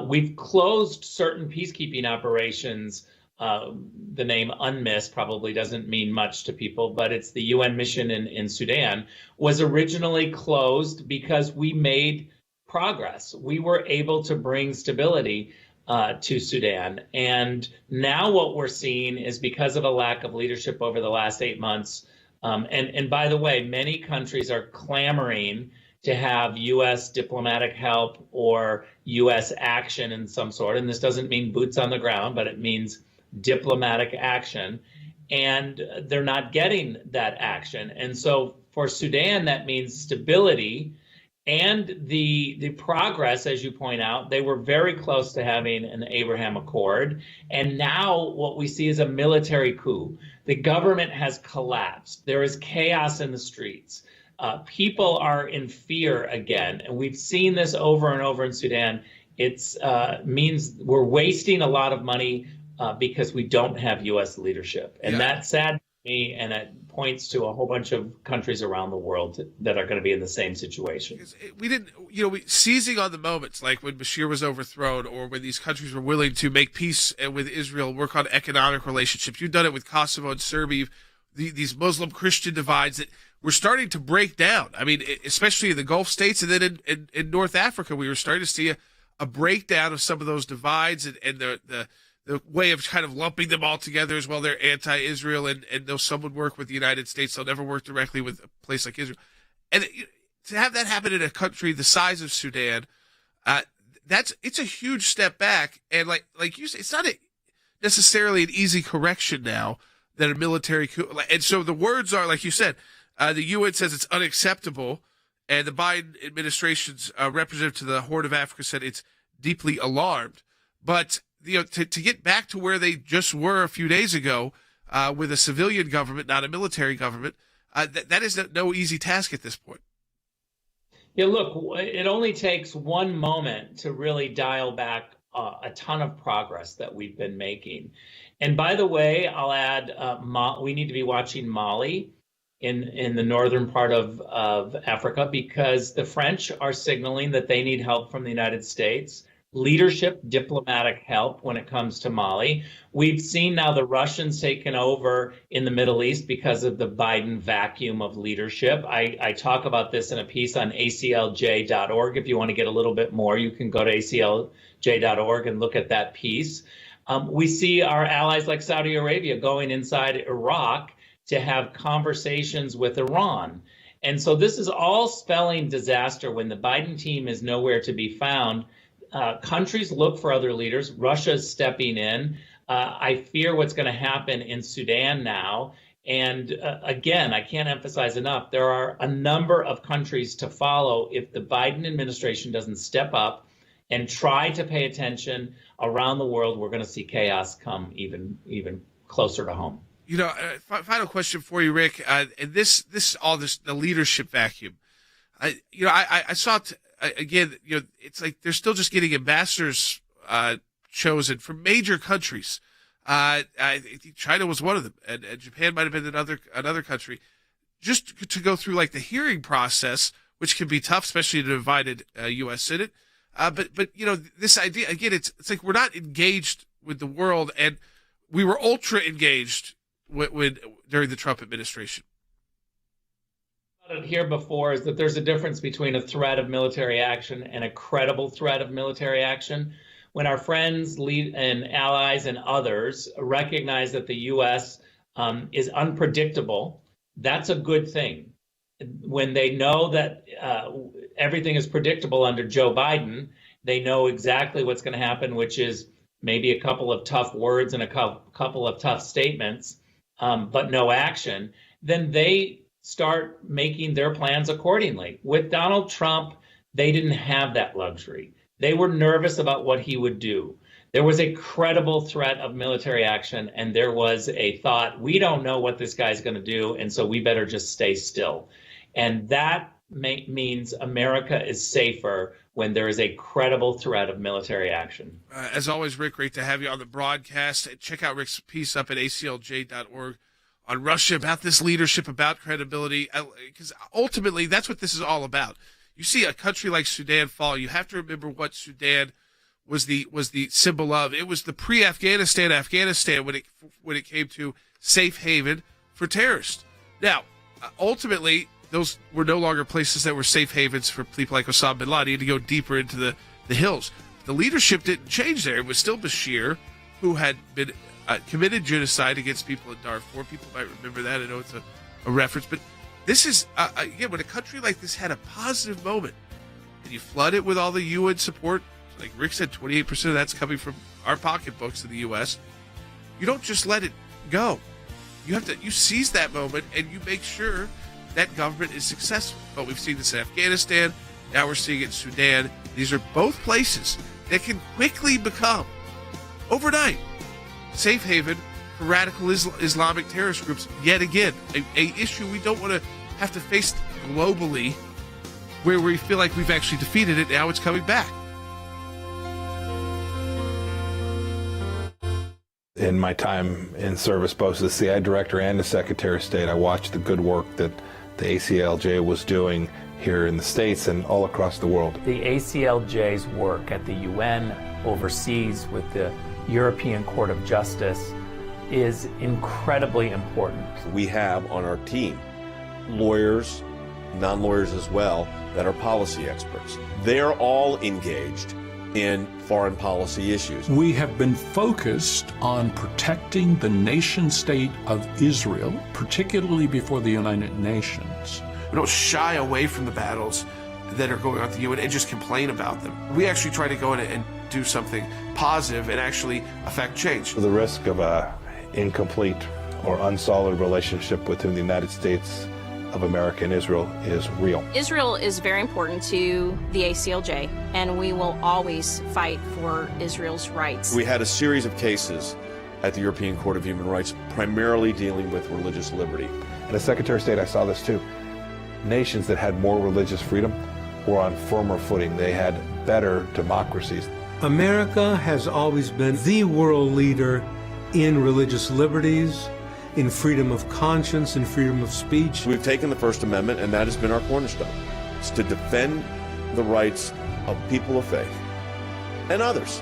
We've closed certain peacekeeping operations. The name UNMISS probably doesn't mean much to people, but it's the UN mission in Sudan, was originally closed because we made progress. We were able to bring stability to Sudan. And now what we're seeing is, because of a lack of leadership over the last 8 months, and by the way, many countries are clamoring to have U.S. diplomatic help or U.S. action in some sort. And this doesn't mean boots on the ground, but it means diplomatic action. And they're not getting that action. And so for Sudan, that means stability and the progress, as you point out. They were very close to having an Abraham Accord. And now what we see is a military coup. The government has collapsed. There is chaos in the streets. People are in fear again. And we've seen this over and over in Sudan. It means we're wasting a lot of money because we don't have U.S. leadership. And that's sad to me, and it points to a whole bunch of countries around the world that are going to be in the same situation. We didn't, seizing on the moments, like when Bashir was overthrown, or when these countries were willing to make peace with Israel, work on economic relationships. You've done it with Kosovo and Serbia, these Muslim-Christian divides that we're starting to break down. I mean, especially in the Gulf states, and then in North Africa, we were starting to see a breakdown of some of those divides, and the way of kind of lumping them all together as well. They're anti-Israel, and though some would work with the United States, they'll never work directly with a place like Israel. And to have that happen in a country the size of Sudan, it's a huge step back. And like you say, it's not necessarily an easy correction now that a military coup. And so the words are, like you said, the UN says it's unacceptable, and the Biden administration's representative to the Horn of Africa said it's deeply alarmed. But to get back to where they just were a few days ago, with a civilian government, not a military government, that is no easy task at this point. Yeah, look, it only takes one moment to really dial back a ton of progress that we've been making. And by the way, I'll add, we need to be watching Mali in the northern part of Africa, because the French are signaling that they need help from the United States. leadership, diplomatic help when it comes to Mali. We've seen now the Russians taken over in the Middle East because of the Biden vacuum of leadership. I talk about this in a piece on ACLJ.org. If you want to get a little bit more, you can go to ACLJ.org and look at that piece. We see our allies like Saudi Arabia going inside Iraq to have conversations with Iran. And so this is all spelling disaster when the Biden team is nowhere to be found. Countries look for other leaders. Russia's stepping in. I fear what's going to happen in Sudan now. And again, I can't emphasize enough, there are a number of countries to follow if the Biden administration doesn't step up and try to pay attention around the world. We're going to see chaos come even closer to home. You know, final question for you, Rick. And the leadership vacuum. I saw it again. You know, it's like they're still just getting ambassadors chosen from major countries. I think China was one of them, and Japan might have been another country. Just to go through like the hearing process, which can be tough, especially in a divided U.S. Senate. But you know, this idea again, it's like we're not engaged with the world, and we were ultra engaged during the Trump administration. Here before is that there's a difference between a threat of military action and a credible threat of military action. When our friends, and allies and others recognize that the U.S. Is unpredictable, that's a good thing. When they know that everything is predictable under Joe Biden, they know exactly what's going to happen, which is maybe a couple of tough words and a couple of tough statements, but no action. Then they start making their plans accordingly. With Donald Trump, they didn't have that luxury. They were nervous about what he would do. There was a credible threat of military action, and there was a thought, we don't know what this guy's going to do, and so we better just stay still. And that means America is safer when there is a credible threat of military action. As always, Rick, great to have you on the broadcast. Check out Rick's piece up at ACLJ.org on Russia, about this leadership, about credibility, because ultimately that's what this is all about. You see a country like Sudan fall, you have to remember what Sudan was the symbol of. It was the pre-Afghanistan Afghanistan when it came to safe haven for terrorists. Now, ultimately, those were no longer places that were safe havens for people like Osama bin Laden. You had to go deeper into the hills. The leadership didn't change there. It was still Bashir, who had been committed genocide against people in Darfur. People might remember that. I know it's a reference, but this is, again, when a country like this had a positive moment, and you flood it with all the UN support, like Rick said, 28% of that's coming from our pocketbooks in the U.S., you don't just let it go. You seize that moment, and you make sure that government is successful. But we've seen this in Afghanistan. Now we're seeing it in Sudan. These are both places that can quickly become, overnight, safe haven for radical Islamic terrorist groups. Yet again, a issue we don't want to have to face globally, where we feel like we've actually defeated it. Now it's coming back. In my time in service, both as the CIA director and the Secretary of State, I watched the good work that the ACLJ was doing here in the States and all across the world. The ACLJ's work at the UN, overseas with the European Court of Justice, is incredibly important. We have on our team lawyers, non-lawyers as well, that are policy experts. They're all engaged in foreign policy issues. We have been focused on protecting the nation state of Israel, particularly before the United Nations. We don't shy away from the battles that are going on at the UN and just complain about them. We actually try to go in and do something positive and actually affect change. The risk of a incomplete or unsolid relationship between the United States of America and Israel is real. Israel is very important to the ACLJ, and we will always fight for Israel's rights. We had a series of cases at the European Court of Human Rights, primarily dealing with religious liberty. And as Secretary of State, I saw this too. Nations that had more religious freedom were on firmer footing. They had better democracies. America has always been the world leader in religious liberties, in freedom of conscience and freedom of speech. We've taken the First Amendment, and that has been our cornerstone. It's to defend the rights of people of faith and others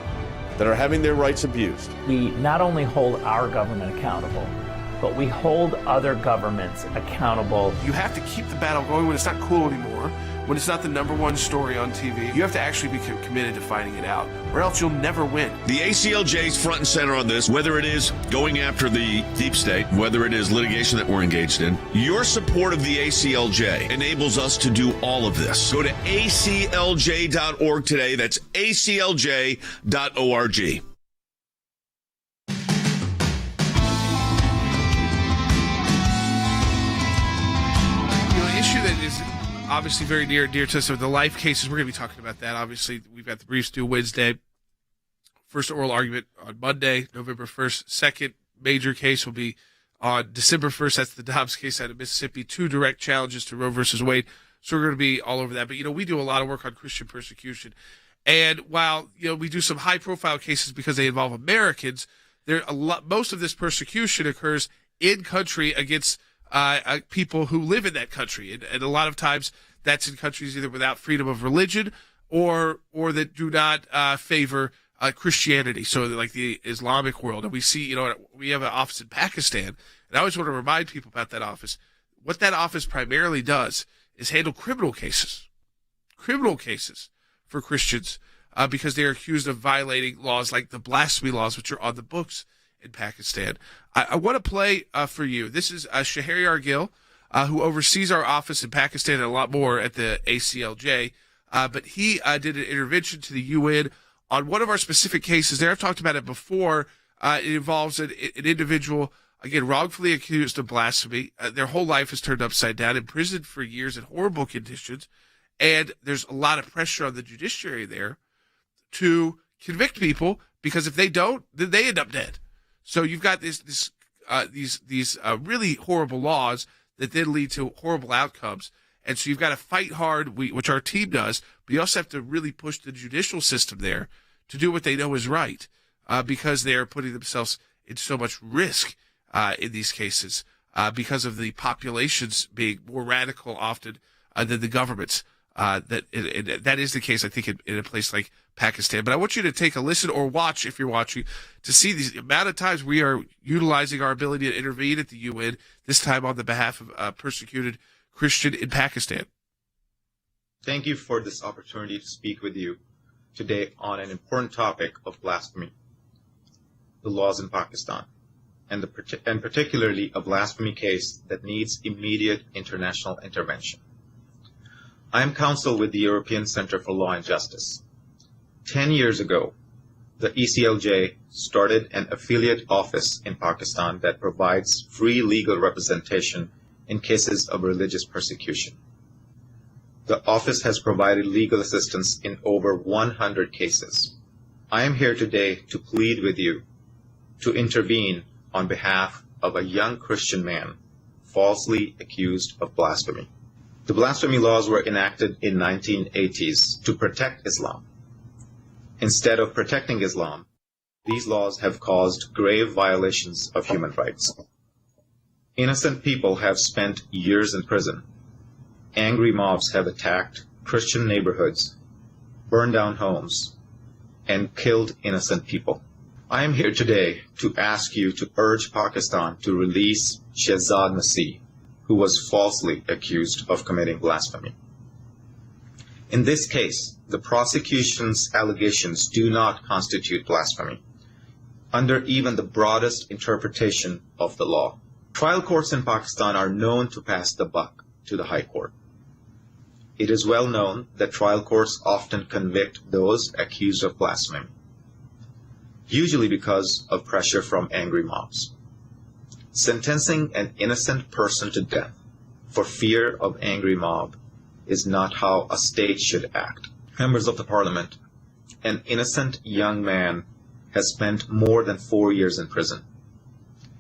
that are having their rights abused. We not only hold our government accountable, but we hold other governments accountable. You have to keep the battle going when it's not cool anymore, when it's not the #1 story on TV. You have to actually be committed to fighting it out, or else you'll never win. The ACLJ's front and center on this, whether it is going after the deep state, whether it is litigation that we're engaged in. Your support of the ACLJ enables us to do all of this. Go to aclj.org today. That's aclj.org. Issue that is obviously very near and dear to us. So the life cases, we're going to be talking about that. Obviously, we've got the briefs due Wednesday. First oral argument on Monday, November 1st. Second major case will be on December 1st. That's the Dobbs case out of Mississippi. 2 direct challenges to Roe versus Wade. So we're going to be all over that. But, we do a lot of work on Christian persecution. And while, we do some high-profile cases because they involve Americans, most of this persecution occurs in country against people who live in that country, and a lot of times that's in countries either without freedom of religion or that do not favor Christianity. So like the Islamic world, and we see, we have an office in Pakistan, and I always want to remind people about that office. What that office primarily does is handle criminal cases for Christians because they are accused of violating laws like the blasphemy laws, which are on the books in Pakistan. I want to play for you. This is Shahriar Gill, who oversees our office in Pakistan and a lot more at the ACLJ. But he did an intervention to the UN on one of our specific cases there. I've talked about it before. It involves an individual, again, wrongfully accused of blasphemy. Their whole life is turned upside down, imprisoned for years in horrible conditions. And there's a lot of pressure on the judiciary there to convict people, because if they don't, then they end up dead. So you've got these really horrible laws that then lead to horrible outcomes. And so you've got to fight hard, which our team does, but you also have to really push the judicial system there to do what they know is right, because they are putting themselves in so much risk in these cases because of the populations being more radical often than the governments. That is the case, I think, in a place like Pakistan. But I want you to take a listen or watch, if you're watching, to see the amount of times we are utilizing our ability to intervene at the UN, this time on the behalf of persecuted Christian in Pakistan. Thank you for this opportunity to speak with you today on an important topic of blasphemy, the laws in Pakistan, and particularly a blasphemy case that needs immediate international intervention. I am counsel with the European Center for Law and Justice. 10 years ago, the ACLJ started an affiliate office in Pakistan that provides free legal representation in cases of religious persecution. The office has provided legal assistance in over 100 cases. I am here today to plead with you to intervene on behalf of a young Christian man falsely accused of blasphemy. The blasphemy laws were enacted in 1980s to protect Islam. Instead of protecting Islam, these laws have caused grave violations of human rights. Innocent people have spent years in prison. Angry mobs have attacked Christian neighborhoods, burned down homes, and killed innocent people. I am here today to ask you to urge Pakistan to release Shehzad Masih, who was falsely accused of committing blasphemy. In this case, the prosecution's allegations do not constitute blasphemy, under even the broadest interpretation of the law. Trial courts in Pakistan are known to pass the buck to the High Court. It is well known that trial courts often convict those accused of blasphemy, usually because of pressure from angry mobs. Sentencing an innocent person to death for fear of angry mob is not how a state should act. Members of the Parliament, an innocent young man has spent more than 4 years in prison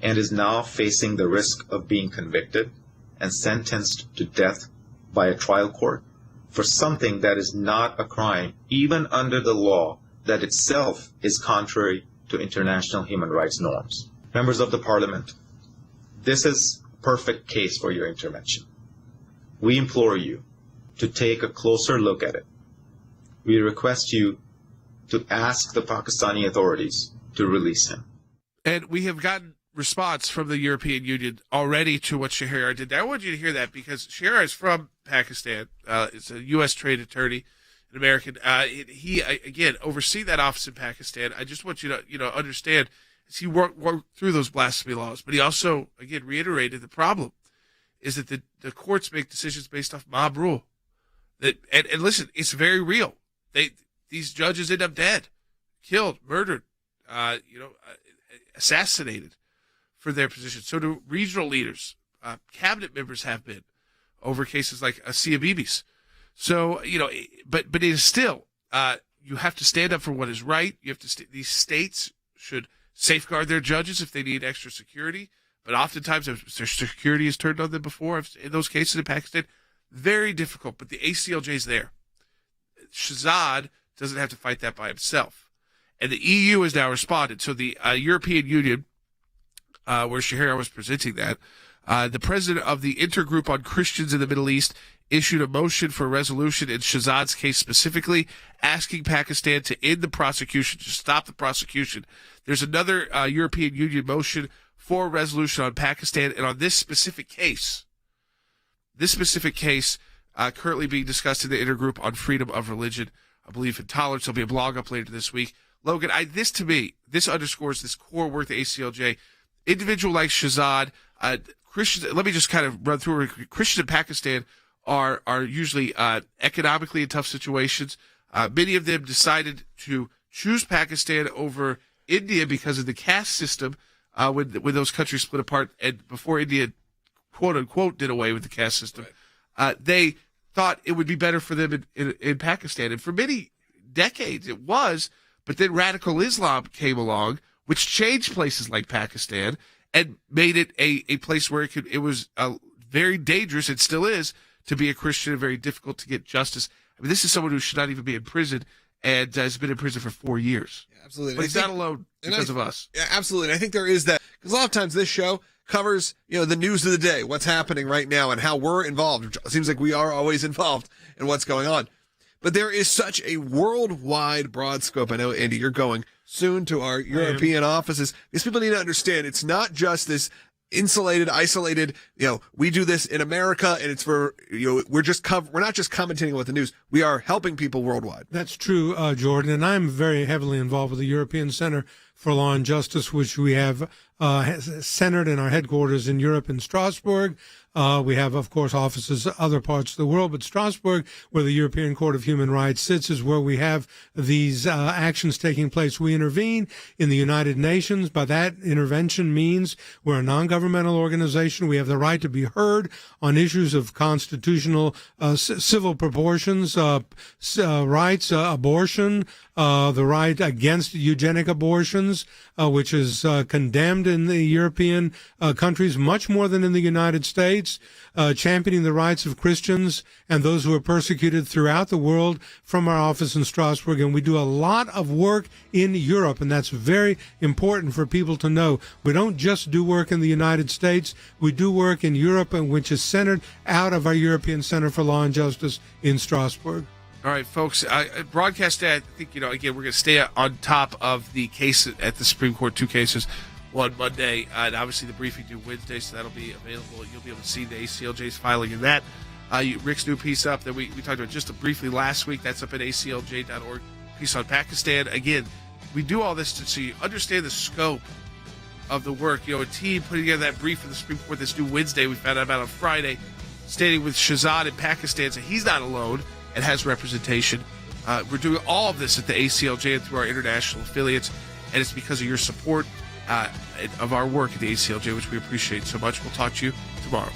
and is now facing the risk of being convicted and sentenced to death by a trial court for something that is not a crime, even under the law that itself is contrary to international human rights norms. Members of the Parliament, this is a perfect case for your intervention. We implore you to take a closer look at it. We request you to ask the Pakistani authorities to release him. And we have gotten response from the European Union already to what Shahryar did. I want you to hear that because Shahryar is from Pakistan. It's a U.S. trade attorney, an American. He again oversee that office in Pakistan. I just want you to understand as he worked through those blasphemy laws, but he also again reiterated the problem is that the courts make decisions based off mob rule. That and listen, it's very real. These judges end up dead, killed, murdered, assassinated for their position. So do regional leaders, cabinet members have been over cases like Asia Bibi's. So, but it is still, you have to stand up for what is right. You have to, these states should safeguard their judges if they need extra security. But oftentimes, if their security is turned on them before, in those cases in Pakistan, very difficult. But the ACLJ is there. Shahzad doesn't have to fight that by himself. And the EU has now responded. So the European Union, where Shahryar was presenting that, the president of the Intergroup on Christians in the Middle East issued a motion for a resolution in Shahzad's case specifically, asking Pakistan to end the prosecution, to stop the prosecution. There's another European Union motion for a resolution on Pakistan, and on this specific case currently being discussed in the Intergroup on Freedom of Religion, I believe, and Tolerance. There'll be a blog up later this week. Logan, this underscores this core work of the ACLJ. Individual like Shahzad, Christians, let me just kind of run through it. Christians in Pakistan are usually economically in tough situations. Many of them decided to choose Pakistan over India because of the caste system when those countries split apart, and before India, quote unquote, did away with the caste system. Right. They thought it would be better for them in Pakistan, and for many decades it was. But then radical Islam came along, which changed places like Pakistan and made it a place where it was very dangerous, it still is, to be a Christian and very difficult to get justice. I mean, this is someone who should not even be in prison and has been in prison for 4 years. Yeah, absolutely. But he's not alone because of us. Yeah, absolutely. And I think there is that, because a lot of times this show covers, the news of the day, what's happening right now and how we're involved. It seems like we are always involved in what's going on. But there is such a worldwide broad scope. I know, Andy, you're going soon to our European offices. These people need to understand it's not just this insulated, isolated, we do this in America and it's for, we're not just commentating on the news. We are helping people worldwide. That's true, Jordan. And I'm very heavily involved with the European Center for Law and Justice, which we have centered in our headquarters in Europe in Strasbourg. We have, of course, offices in other parts of the world, but Strasbourg, where the European Court of Human Rights sits, is where we have these actions taking place. We intervene in the United Nations. By that, intervention means we're a non-governmental organization. We have the right to be heard on issues of constitutional civil proportions, rights, abortion, the right against eugenic abortions, which is condemned in the European countries much more than in the United States, championing the rights of Christians and those who are persecuted throughout the world from our office in Strasbourg. And we do a lot of work in Europe, and that's very important for people to know. We don't just do work in the United States. We do work in Europe, which is centered out of our European Center for Law and Justice in Strasbourg. All right, folks, broadcast day, I think, again, we're going to stay on top of the case at the Supreme Court, 2 cases, one Monday, and obviously the briefing due Wednesday, so that'll be available. You'll be able to see the ACLJ's filing in that. Rick's new piece up that we talked about just briefly last week, that's up at aclj.org, piece on Pakistan. Again, we do all this so you understand the scope of the work. A team putting together that brief for the Supreme Court this due Wednesday, we found out about on Friday, standing with Shahzad in Pakistan, so he's not alone and has representation. We're doing all of this at the ACLJ and through our international affiliates, and it's because of your support of our work at the ACLJ, which we appreciate so much. We'll talk to you tomorrow.